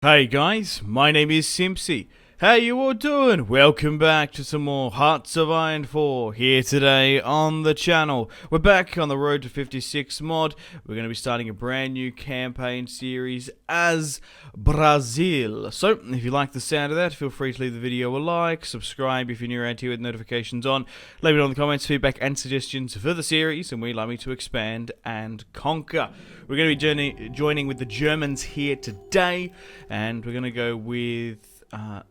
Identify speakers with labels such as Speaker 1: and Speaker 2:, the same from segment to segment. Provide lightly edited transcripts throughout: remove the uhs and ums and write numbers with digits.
Speaker 1: Hey guys, my name is Simpzy. How you all doing? Welcome back to some more Hearts of Iron 4 here today on the channel. We're back on the road to 56 mod. We're going to be starting a brand new campaign series as Brazil. So, if you like the sound of that, feel free to leave the video a like, subscribe if you're new around here with notifications on. Let me know in the comments feedback and suggestions for the series, and we'd like me to expand and conquer. We're going to be joining with the Germans here today, and we're going to go with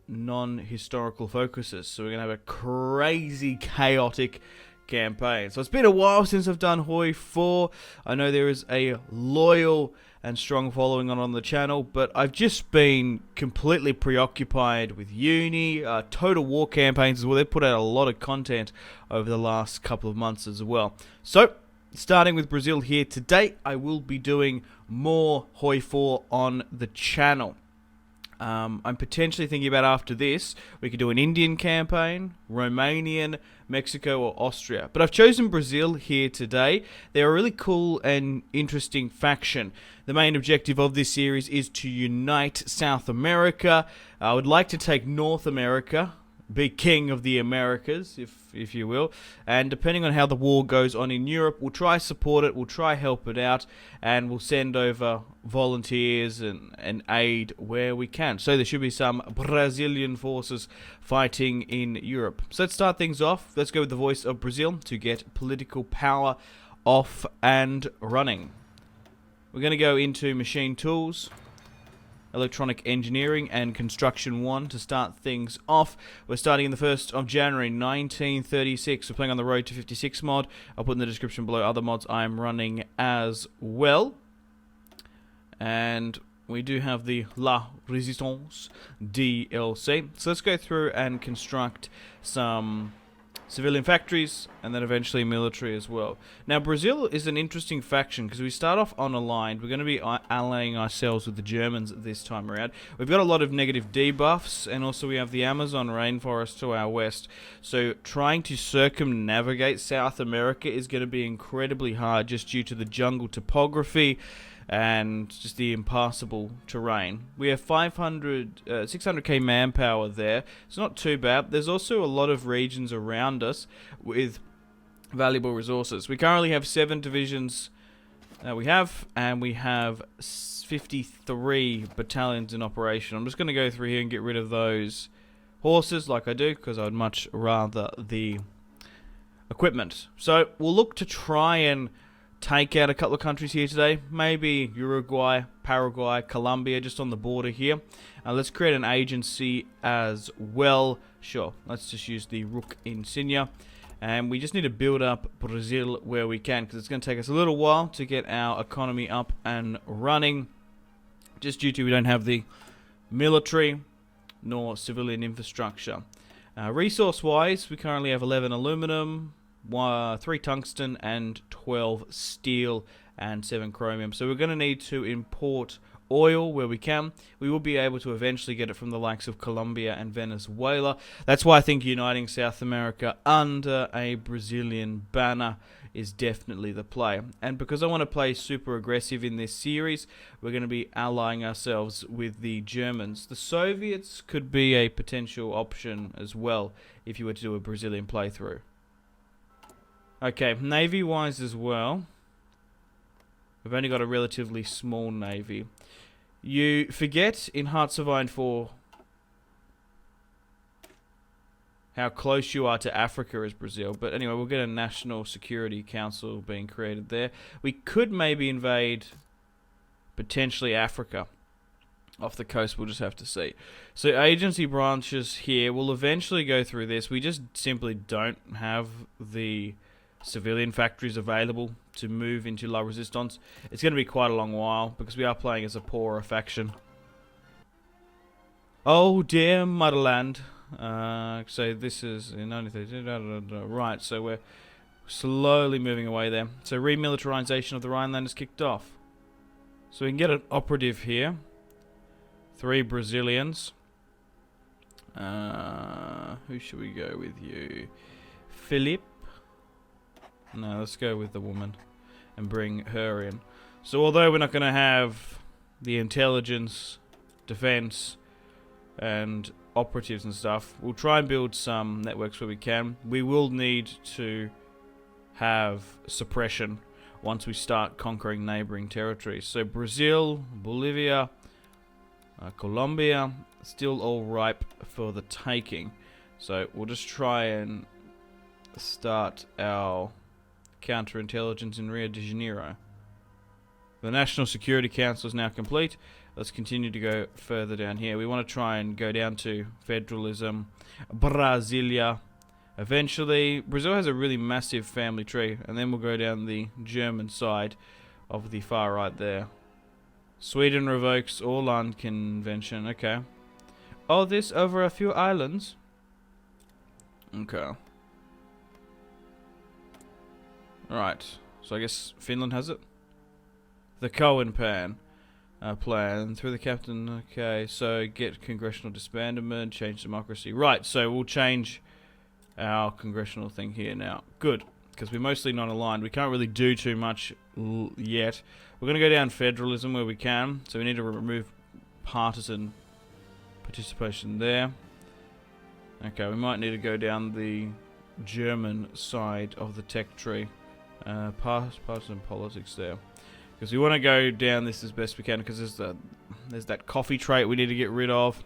Speaker 1: non-historical focuses. So we're going to have a crazy, chaotic campaign. So it's been a while since I've done Hoi 4. I know there is a loyal and strong following on the channel, but I've just been completely preoccupied with uni, Total War campaigns as well. They've put out a lot of content over the last couple of months as well. So, starting with Brazil here today, I will be doing more Hoi 4 on the channel. I'm potentially thinking about after this, we could do an Indian campaign, Romanian, Mexico, or Austria. But I've chosen Brazil here today. They're a really cool and interesting faction. The main objective of this series is to unite South America. I would like to take North America, be king of the Americas, if you will, and depending on how the war goes on in Europe, we'll try support it, we'll try help it out, and we'll send over volunteers and aid where we can. So there should be some Brazilian forces fighting in Europe. So let's start things off. Let's go with the voice of Brazil to get political power off and running. We're going to go into machine tools, electronic engineering, and construction 1 to start things off. We're starting in the 1st of January 1936. We're playing on the road to 56 mod. I'll put in the description below other mods I'm running as well. And we do have the La Résistance DLC. So let's go through and construct some civilian factories, and then eventually military as well. Now, Brazil is an interesting faction because we start off unaligned. We're going to be allying ourselves with the Germans this time around. We've got a lot of negative debuffs, and also we have the Amazon rainforest to our west. So trying to circumnavigate South America is going to be incredibly hard just due to the jungle topography and just the impassable terrain. We have 600k manpower there. It's not too bad. There's also a lot of regions around us with valuable resources. We currently have 7 divisions and we have 53 battalions in operation. I'm just going to go through here and get rid of those horses like I do, because I would much rather the equipment. So we'll look to try and take out a couple of countries here today. Maybe Uruguay, Paraguay, Colombia, just on the border here. Let's create an agency as well. Sure, let's just use the Rook insignia. And we just need to build up Brazil where we can, because it's going to take us a little while to get our economy up and running, just due to we don't have the military nor civilian infrastructure. Resource-wise, we currently have 11 aluminum, 3 tungsten, and 12 steel, and 7 chromium. So we're going to need to import oil where we can. We will be able to eventually get it from the likes of Colombia and Venezuela. That's why I think uniting South America under a Brazilian banner is definitely the play. And because I want to play super aggressive in this series, we're going to be allying ourselves with the Germans. The Soviets could be a potential option as well if you were to do a Brazilian playthrough. Okay, navy-wise as well, we've only got a relatively small navy. You forget in Hearts of Iron 4 how close you are to Africa as Brazil. But anyway, we'll get a National Security Council being created there. We could maybe invade, potentially, Africa. Off the coast, we'll just have to see. So agency branches here, we'll eventually go through this. We just simply don't have the civilian factories available to move into La Resistance. It's going to be quite a long while because we are playing as a poorer faction. Oh dear motherland. So this is in only right, so we're slowly moving away there. So remilitarization of the Rhineland is kicked off. So we can get an operative here. 3 Brazilians. Who should we go with? You Philip? No, let's go with the woman and bring her in. So although we're not going to have the intelligence defense and operatives and stuff. We'll try and build some networks where we can. We will need to have suppression once we start conquering neighboring territories. So Brazil, Bolivia, Colombia, still all ripe for the taking. So we'll just try and start our counterintelligence in Rio de Janeiro. The National Security Council is now complete. Let's continue to go further down here. We want to try and go down to federalism, Brasilia. Eventually, Brazil has a really massive family tree, and then we'll go down the German side of the far right there. Sweden revokes all land convention. Okay. All this over a few islands. Okay. Alright. So I guess Finland has it. The Cohen plan through the captain. Okay, so get congressional disbandment, change democracy. Right, so we'll change our congressional thing here now. Good, because we're mostly not aligned. We can't really do too much yet. We're going to go down federalism where we can, so we need to remove partisan participation there. Okay, we might need to go down the German side of the tech tree. Partisan politics there. Because we want to go down this as best we can, because there's that coffee trait we need to get rid of,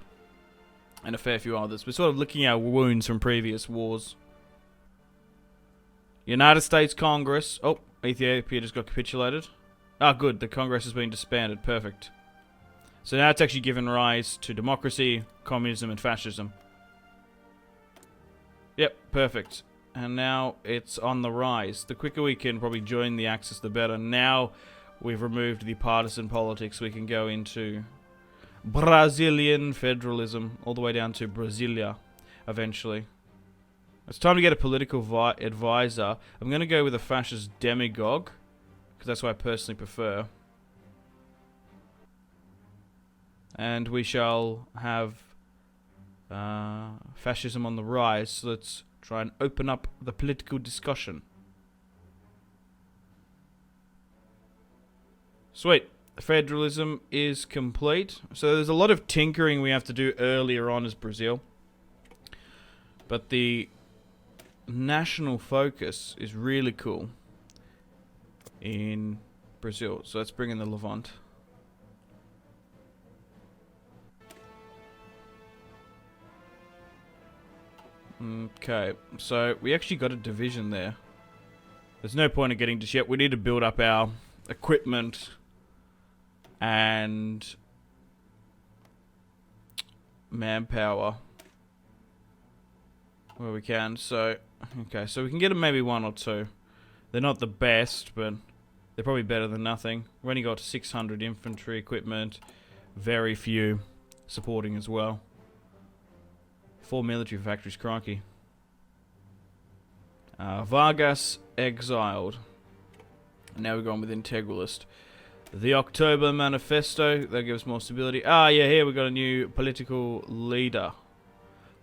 Speaker 1: and a fair few others. We're sort of licking our wounds from previous wars. United States Congress. Oh, Ethiopia just got capitulated. Ah, good. The Congress has been disbanded. Perfect. So now it's actually given rise to democracy, communism, and fascism. Yep, perfect. And now it's on the rise. The quicker we can probably join the Axis, the better. Now we've removed the partisan politics. We can go into Brazilian federalism, all the way down to Brasilia, eventually. It's time to get a political advisor. I'm going to go with a fascist demagogue, because that's what I personally prefer. And we shall have fascism on the rise, so let's try and open up the political discussion. Sweet. Federalism is complete. So there's a lot of tinkering we have to do earlier on as Brazil. But the national focus is really cool in Brazil. So let's bring in the Levant. Okay, so we actually got a division there. There's no point in getting just yet. We need to build up our equipment and manpower where we can. So, okay, so we can get maybe one or two. They're not the best, but they're probably better than nothing. We've only got 600 infantry equipment, very few supporting as well. 4 military factories, crikey. Vargas exiled. Now we're going with Integralist. The October Manifesto, that gives more stability. Ah, yeah, here we got a new political leader.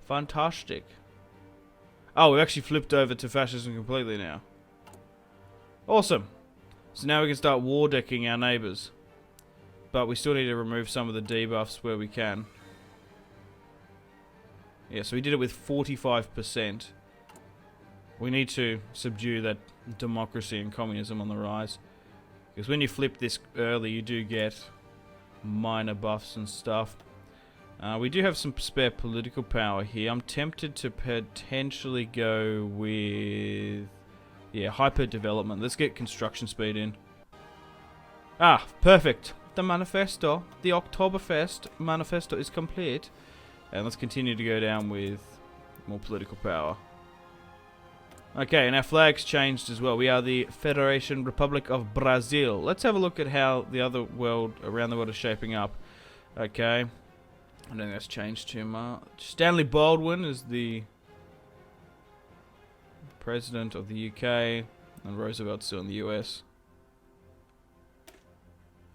Speaker 1: Fantastic. Oh, we actually flipped over to fascism completely now. Awesome. So now we can start war decking our neighbours. But we still need to remove some of the debuffs where we can. Yeah, so we did it with 45%. We need to subdue that democracy and communism on the rise. Because when you flip this early, you do get minor buffs and stuff. We do have some spare political power here. I'm tempted to potentially go with... yeah, hyper development. Let's get construction speed in. Ah, perfect. The manifesto, the Oktoberfest manifesto is complete. And let's continue to go down with more political power. Okay, and our flag's changed as well. We are the Federation Republic of Brazil. Let's have a look at how the other world, around the world, is shaping up. Okay. I don't think that's changed too much. Stanley Baldwin is the President of the UK, and Roosevelt's still in the US.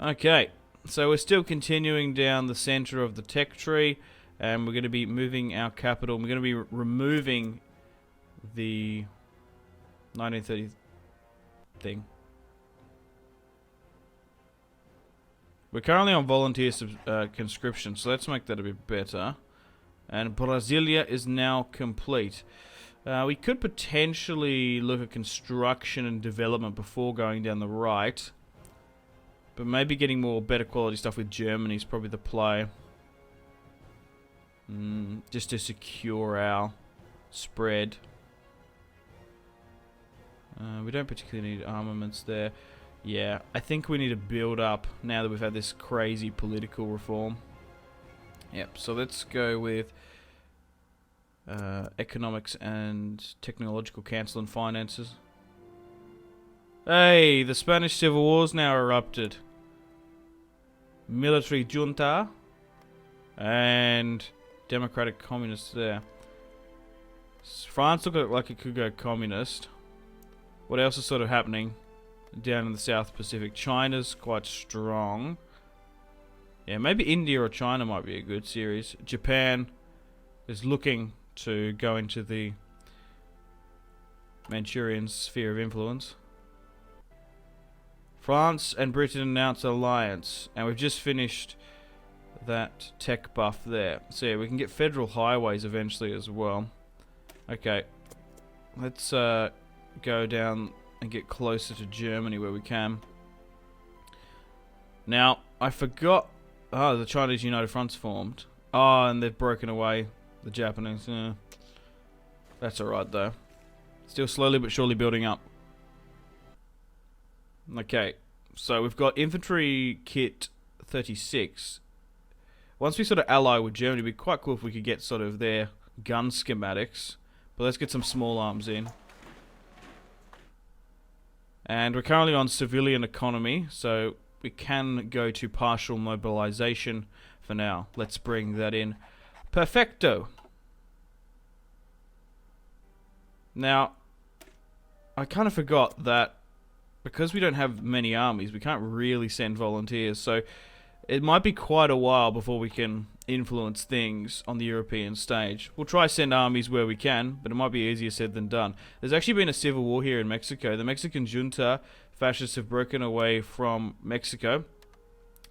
Speaker 1: Okay, so we're still continuing down the center of the tech tree. And we're going to be moving our capital. We're going to be removing the 1930 thing. We're currently on volunteer conscription, so let's make that a bit better. And Brasilia is now complete. We could potentially look at construction and development before going down the right. But maybe getting more better quality stuff with Germany is probably the play. Just to secure our spread. We don't particularly need armaments there. Yeah, I think we need to build up now that we've had this crazy political reform. Yep, so let's go with economics and technological council and finances. Hey, the Spanish Civil War's now erupted. Military junta and democratic communists there. France looked like it could go communist. What else is sort of happening down in the South Pacific? China's quite strong. Yeah, maybe India or China might be a good series. Japan is looking to go into the Manchurian sphere of influence. France and Britain announced an alliance, and we've just finished that tech buff there. So yeah, we can get federal highways eventually as well. Okay, let's go down and get closer to Germany where we can. Now, I forgot. Oh, the Chinese United Front's formed. Oh, and they've broken away. The Japanese. That's alright though. Still slowly but surely building up. Okay, so we've got infantry kit 36. Once we sort of ally with Germany, it'd be quite cool if we could get sort of their gun schematics. But let's get some small arms in. And we're currently on civilian economy, so we can go to partial mobilization for now. Let's bring that in. Perfecto. Now, I kind of forgot that because we don't have many armies, we can't really send volunteers, so it might be quite a while before we can influence things on the European stage. We'll try send armies where we can, but it might be easier said than done. There's actually been a civil war here in Mexico. The Mexican junta, fascists have broken away from Mexico,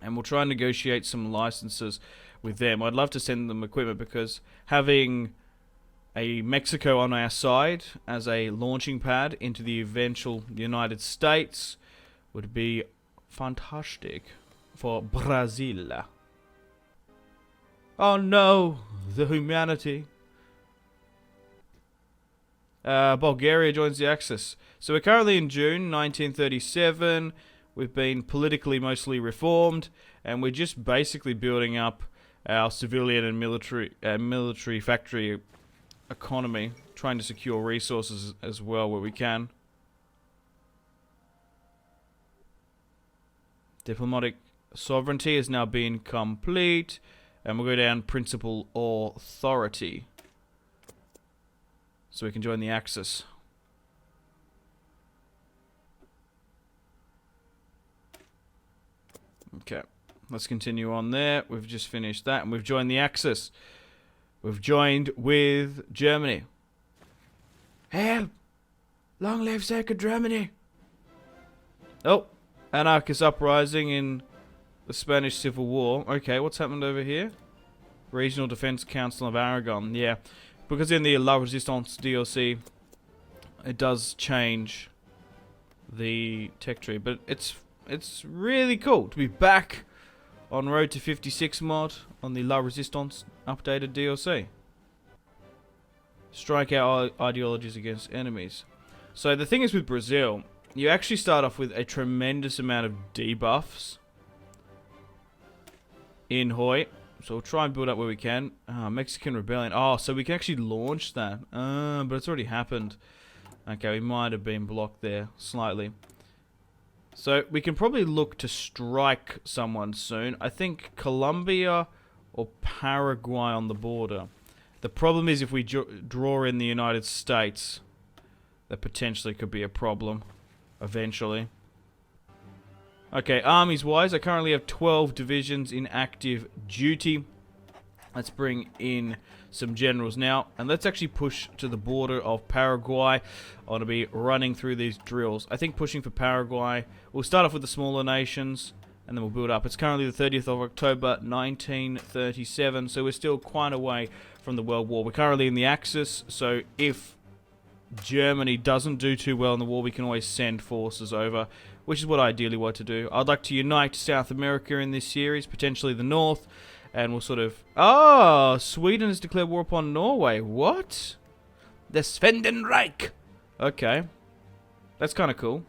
Speaker 1: and we'll try and negotiate some licenses with them. I'd love to send them equipment because having a Mexico on our side as a launching pad into the eventual United States would be fantastic for Brazil. Oh no, the humanity. Bulgaria joins the Axis. So we're currently in June 1937. We've been politically mostly reformed, and we're just basically building up our civilian and military factory economy, trying to secure resources as well where we can. Diplomatic sovereignty has now been complete, and we'll go down principal authority, so we can join the Axis. Okay, let's continue on there. We've just finished that, and we've joined the Axis. We've joined with Germany. Help! Long live sacred Germany! Oh, anarchist uprising in the Spanish Civil War. Okay, what's happened over here? Regional Defense Council of Aragon. Yeah, because in the La Resistance DLC, it does change the tech tree, but it's really cool to be back on Road to 56 mod on the La Resistance updated DLC. Strike our ideologies against enemies. So the thing is with Brazil, you actually start off with a tremendous amount of debuffs in Hoi. So we'll try and build up where we can. Mexican Rebellion. Oh, so we can actually launch that. But it's already happened. Okay, we might have been blocked there slightly. So we can probably look to strike someone soon. I think Colombia or Paraguay on the border. The problem is if we draw in the United States, that potentially could be a problem eventually. Okay, armies-wise, I currently have 12 divisions in active duty. Let's bring in some generals now, and let's actually push to the border of Paraguay. I want to be running through these drills. I think pushing for Paraguay, we'll start off with the smaller nations, and then we'll build up. It's currently the 30th of October, 1937, so we're still quite away from the World War. We're currently in the Axis, so if Germany doesn't do too well in the war, we can always send forces over, which is what I ideally want to do. I'd like to unite South America in this series, potentially the North, and we'll sort of... Oh, Sweden has declared war upon Norway. What? The Svendenreich. Okay. That's kind of cool.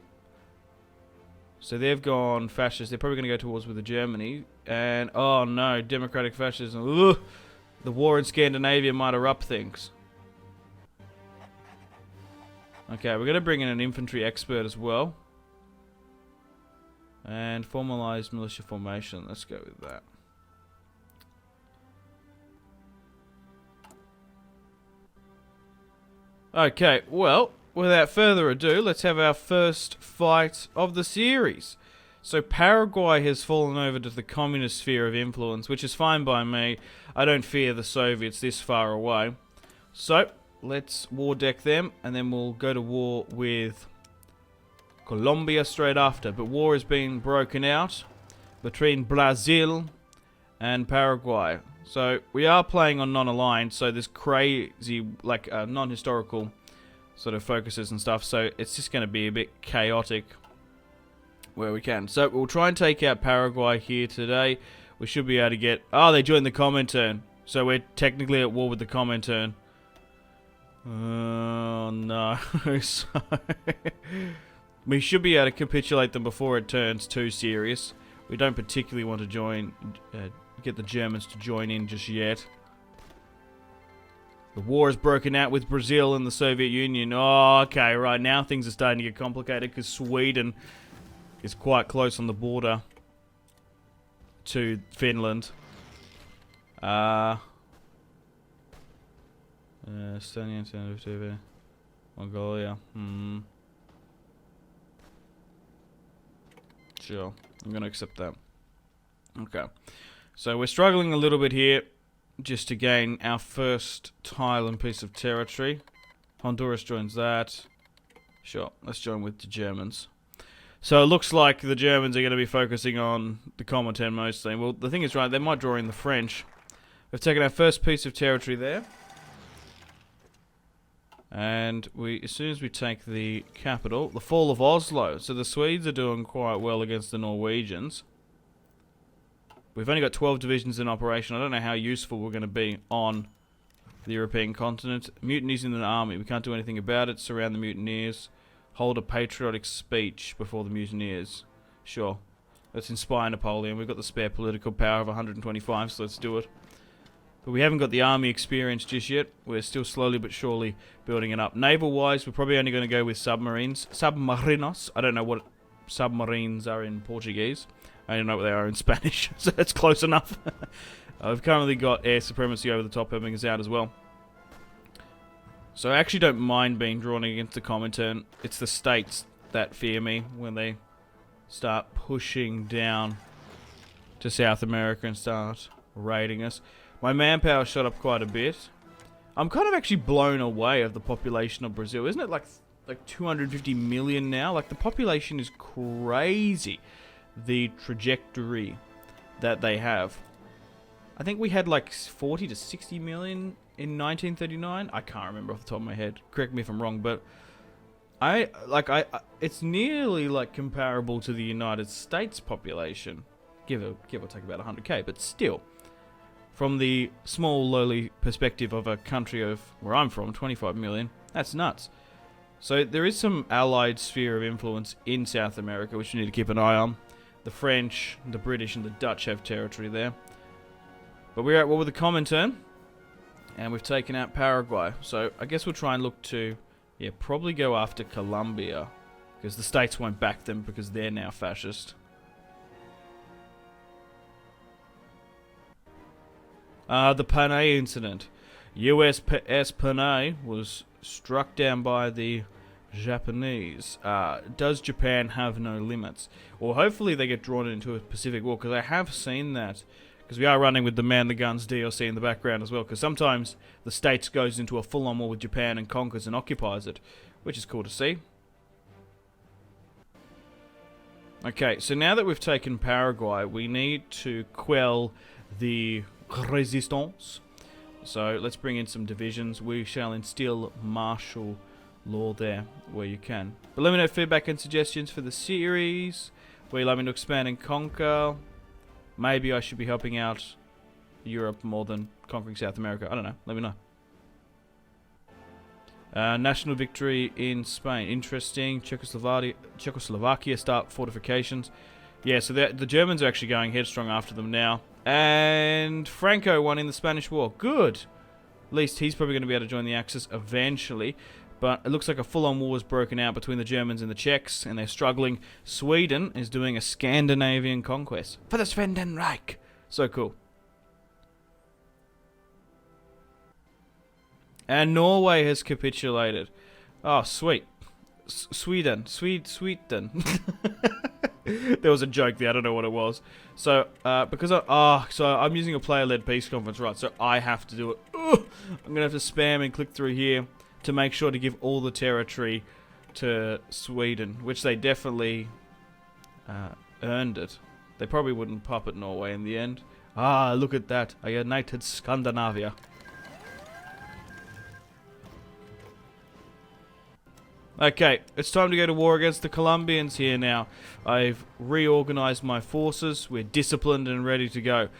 Speaker 1: So they've gone fascist. They're probably going to go towards with the Germany. And, oh no, democratic fascism. Ugh. The war in Scandinavia might erupt things. Okay, we're going to bring in an infantry expert as well. And formalized militia formation. Let's go with that. Okay, well, without further ado, let's have our first fight of the series. So Paraguay has fallen over to the communist sphere of influence, which is fine by me. I don't fear the Soviets this far away. So, let's war deck them, and then we'll go to war with Colombia straight after. But war is being broken out between Brazil and Paraguay. So we are playing on non-aligned, so there's crazy, like, non-historical sort of focuses and stuff, so it's just going to be a bit chaotic where we can. So we'll try and take out Paraguay here today. We should be able to get... Oh, they joined the Comintern, so we're technically at war with the Comintern. Oh, no. So we should be able to capitulate them before it turns too serious. We don't particularly want to join... get the Germans to join in just yet. The war has broken out with Brazil and the Soviet Union. Oh, okay, right now things are starting to get complicated because Sweden is quite close on the border to Finland. Estonia, Mongolia. Sure, I'm going to accept that. Okay. So we're struggling a little bit here just to gain our first tile and piece of territory. Honduras joins that. Sure, let's join with the Germans. So it looks like the Germans are going to be focusing on the Comintern mostly. Well, the thing is, right, they might draw in the French. We've taken our first piece of territory there. And as soon as we take the capital, the fall of Oslo. So the Swedes are doing quite well against the Norwegians. We've only got 12 divisions in operation. I don't know how useful we're going to be on the European continent. Mutinies in the army. We can't do anything about it. Surround the mutineers. Hold a patriotic speech before the mutineers. Sure. Let's inspire Napoleon. We've got the spare political power of 125, so let's do it. But we haven't got the army experience just yet. We're still slowly but surely building it up. Naval-wise, we're probably only going to go with submarines. Submarinos. I don't know what submarines are in Portuguese. I don't know what they are in Spanish, so that's close enough. I've currently got air supremacy over the top helping us out as well. So I actually don't mind being drawn against the Comintern. It's the states that fear me when they start pushing down to South America and start raiding us. My manpower shot up quite a bit. I'm kind of actually blown away of the population of Brazil. Isn't it like 250 million now? Like, the population is crazy. The trajectory that they have. I think we had like 40 to 60 million in 1939. I can't remember off the top of my head. Correct me if I'm wrong, but it's nearly like comparable to the United States population, give or take about 100k. But still, from the small, lowly perspective of a country of where I'm from, 25 million, that's nuts. So there is some allied sphere of influence in South America, which we need to keep an eye on. The French, the British, and the Dutch have territory there. But we're at war with the Comintern, and we've taken out Paraguay. So I guess we'll try and look to, probably go after Colombia, because the states won't back them because they're now fascist. The Panay incident. USS Panay was struck down by the Japanese. Does Japan have no limits? Or hopefully they get drawn into a Pacific War, because I have seen that. Because we are running with the Man the Guns DLC in the background as well, because sometimes the States goes into a full-on war with Japan and conquers and occupies it, which is cool to see. Okay, so now that we've taken Paraguay, we need to quell the resistance. So let's bring in some divisions. We shall instill martial law there where you can. But let me know feedback and suggestions for the series. Where you like me to expand and conquer. Maybe I should be helping out Europe more than conquering South America. I don't know. Let me know. National victory in Spain. Interesting. Czechoslovakia start fortifications. Yeah, so the Germans are actually going headstrong after them now. And Franco won in the Spanish War. Good. At least he's probably going to be able to join the Axis eventually. But it looks like a full-on war has broken out between the Germans and the Czechs, and they're struggling. Sweden is doing a Scandinavian conquest for the Swedenreich. So cool. And Norway has capitulated. Oh, sweet. Sweden. There was a joke there. I don't know what it was. So, so I'm using a player-led peace conference, right? So I have to do it. Ugh! I'm gonna have to spam and click through here to make sure to give all the territory to Sweden, which they definitely earned it. They probably wouldn't puppet Norway in the end. Ah, look at that. A united Scandinavia. Okay, it's time to go to war against the Colombians here now. I've reorganized my forces. We're disciplined and ready to go.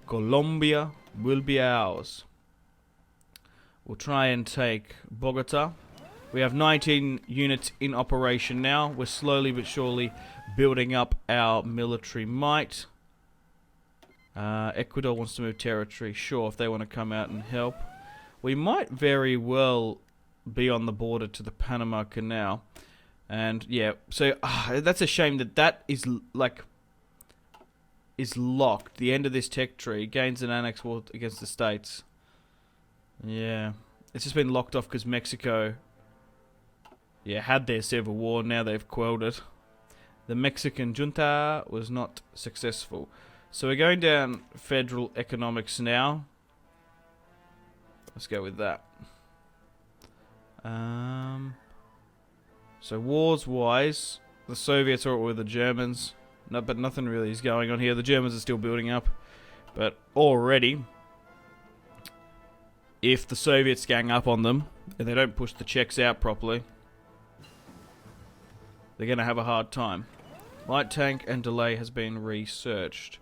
Speaker 1: Colombia will be ours. We'll try and take Bogota. We have 19 units in operation now. We're slowly but surely building up our military might. Ecuador wants to move territory. Sure, if they want to come out and help. We might very well be on the border to the Panama Canal. And yeah, so that's a shame that is locked. The end of this tech tree gains an annex war against the states. Yeah, it's just been locked off because Mexico had their civil war. Now they've quelled it. The Mexican junta was not successful. So we're going down federal economics now. Let's go with that. So wars-wise, the Soviets are with the Germans. No, but nothing really is going on here. The Germans are still building up. But already, if the Soviets gang up on them, and they don't push the Czechs out properly, they're going to have a hard time. Light tank and delay has been researched.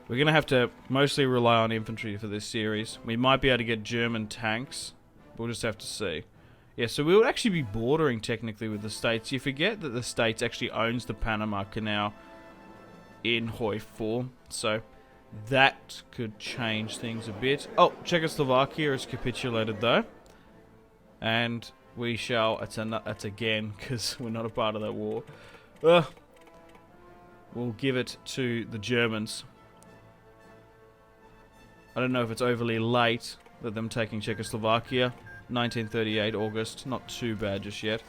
Speaker 1: We're going to have to mostly rely on infantry for this series. We might be able to get German tanks. We'll just have to see. Yeah, so we'll actually be bordering technically with the States. You forget that the States actually owns the Panama Canal in Hoi 4. So that could change things a bit. Oh, Czechoslovakia has capitulated though. And we shall... It's again, because we're not a part of that war. We'll give it to the Germans. I don't know if it's overly late that them taking Czechoslovakia. 1938 August, not too bad just yet.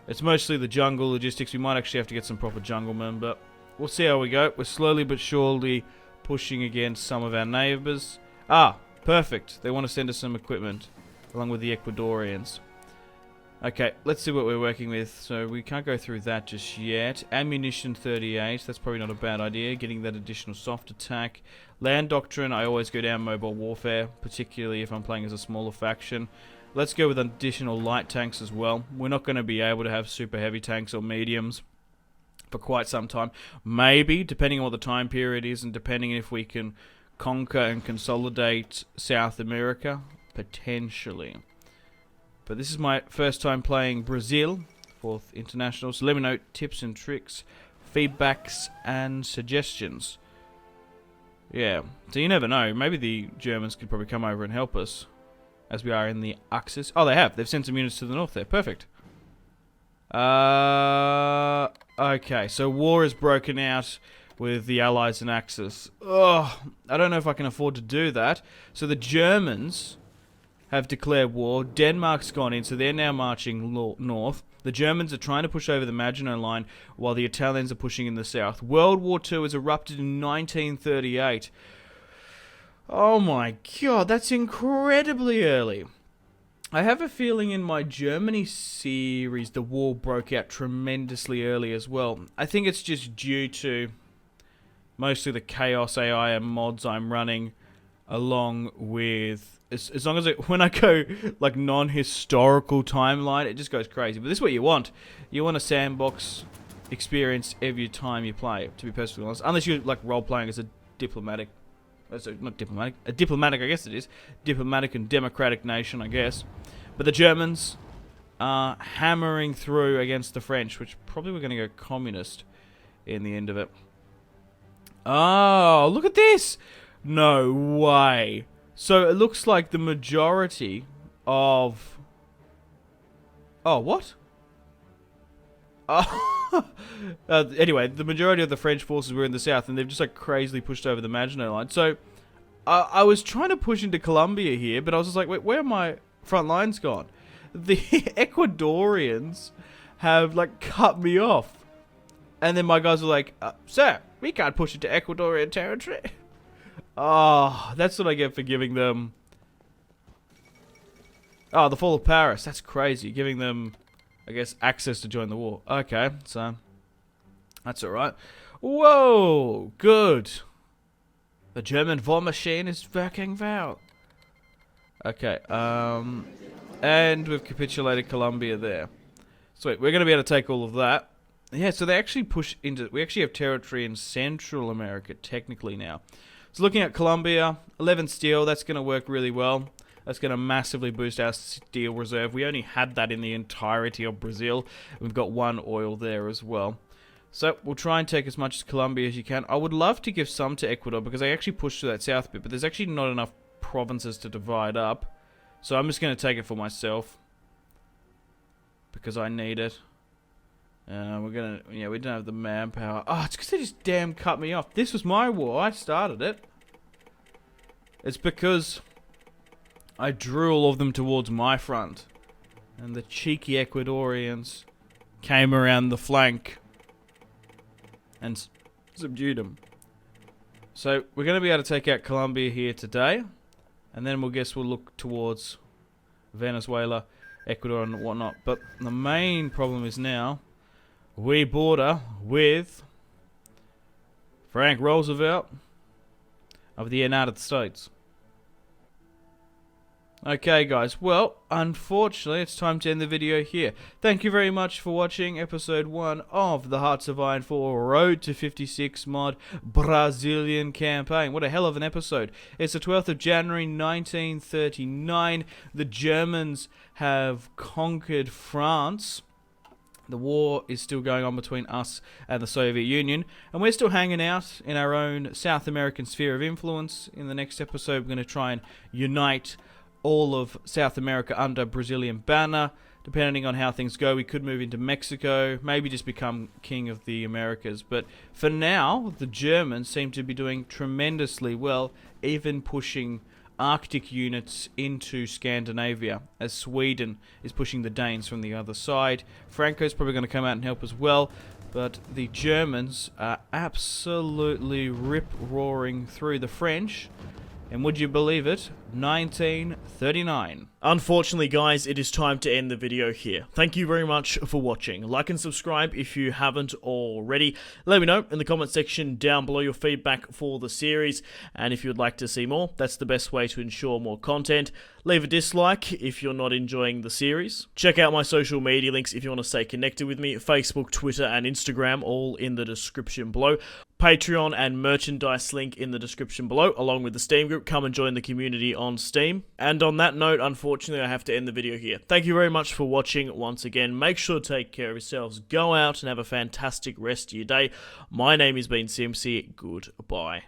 Speaker 1: It's mostly the jungle logistics. We might actually have to get some proper junglemen, but we'll see how we go. We're slowly but surely pushing against some of our neighbours. Ah, perfect. They want to send us some equipment, along with the Ecuadorians. Okay, let's see what we're working with. So we can't go through that just yet. Ammunition 38, that's probably not a bad idea. Getting that additional soft attack. Land doctrine, I always go down mobile warfare, particularly if I'm playing as a smaller faction. Let's go with additional light tanks as well. We're not going to be able to have super heavy tanks or mediums for quite some time. Maybe, depending on what the time period is and depending if we can conquer and consolidate South America, potentially. But this is my first time playing Brazil, 4th International, so let me know tips and tricks, feedbacks and suggestions. Yeah, so you never know, maybe the Germans could probably come over and help us, as we are in the Axis. Oh, they have, they've sent some units to the north there, perfect. Okay, so war is broken out with the Allies and Axis. Ugh, I don't know if I can afford to do that. So the Germans have declared war. Denmark's gone in, so they're now marching north. The Germans are trying to push over the Maginot Line, while the Italians are pushing in the south. World War II has erupted in 1938. Oh my god, that's incredibly early. I have a feeling in my Germany series, the war broke out tremendously early as well. I think it's just due to mostly the Chaos AI and mods I'm running, along with... As long as when I go, like, non-historical timeline, it just goes crazy. But this is what you want. You want a sandbox experience every time you play, to be perfectly honest. Unless you're, like, role-playing as a diplomatic... not diplomatic. A diplomatic, I guess it is. Diplomatic and democratic nation, I guess. But the Germans are hammering through against the French, which probably we're going to go communist in the end of it. Oh, look at this! No way. So it looks like the majority of... Oh, what? Oh. Anyway, the majority of the French forces were in the south, and they've just like crazily pushed over the Maginot Line. So I was trying to push into Colombia here, but I was just like, wait, where are my front lines gone? The Ecuadorians have like cut me off. And then my guys were like, sir, we can't push into Ecuadorian territory. Oh, that's what I get for giving them... Oh, the fall of Paris. That's crazy. Giving them, I guess, access to join the war. Okay, so... That's alright. Whoa, good. The German war machine is working well. Okay, and we've capitulated Colombia there. Sweet, we're going to be able to take all of that. Yeah, so they actually push into... We actually have territory in Central America, technically, now. So looking at Colombia, 11 steel, that's going to work really well. That's going to massively boost our steel reserve. We only had that in the entirety of Brazil. We've got 1 oil there as well. So we'll try and take as much as Colombia as you can. I would love to give some to Ecuador because they actually pushed to that south bit, but there's actually not enough provinces to divide up. So I'm just going to take it for myself because I need it. We're gonna, yeah, we don't have the manpower. Oh, it's because they just damn cut me off. This was my war. I started it. It's because I drew all of them towards my front. And the cheeky Ecuadorians came around the flank and subdued them. So we're going to be able to take out Colombia here today. And then we'll look towards Venezuela, Ecuador and whatnot. But the main problem is now... we border with Frank Roosevelt of the United States. Okay, guys. Well, unfortunately, it's time to end the video here. Thank you very much for watching episode 1 of the Hearts of Iron 4 Road to 56 mod Brazilian campaign. What a hell of an episode. It's the 12th of January 1939. The Germans have conquered France. The war is still going on between us and the Soviet Union, and we're still hanging out in our own South American sphere of influence. In the next episode, we're going to try and unite all of South America under Brazilian banner. Depending on how things go, we could move into Mexico, maybe just become king of the Americas. But for now, the Germans seem to be doing tremendously well, even pushing Arctic units into Scandinavia, as Sweden is pushing the Danes from the other side. Franco's probably going to come out and help as well, but the Germans are absolutely rip-roaring through the French. And would you believe it? 1939. Unfortunately, guys, it is time to end the video here. Thank you very much for watching. Like and subscribe if you haven't already. Let me know in the comment section down below your feedback for the series. And if you'd like to see more, that's the best way to ensure more content. Leave a dislike if you're not enjoying the series. Check out my social media links if you want to stay connected with me. Facebook, Twitter, and Instagram, all in the description below. Patreon and merchandise link in the description below, along with the Steam group. Come and join the community on Steam. And on that note, unfortunately, I have to end the video here. Thank you very much for watching once again. Make sure to take care of yourselves. Go out and have a fantastic rest of your day. My name has been Simpzy. Goodbye.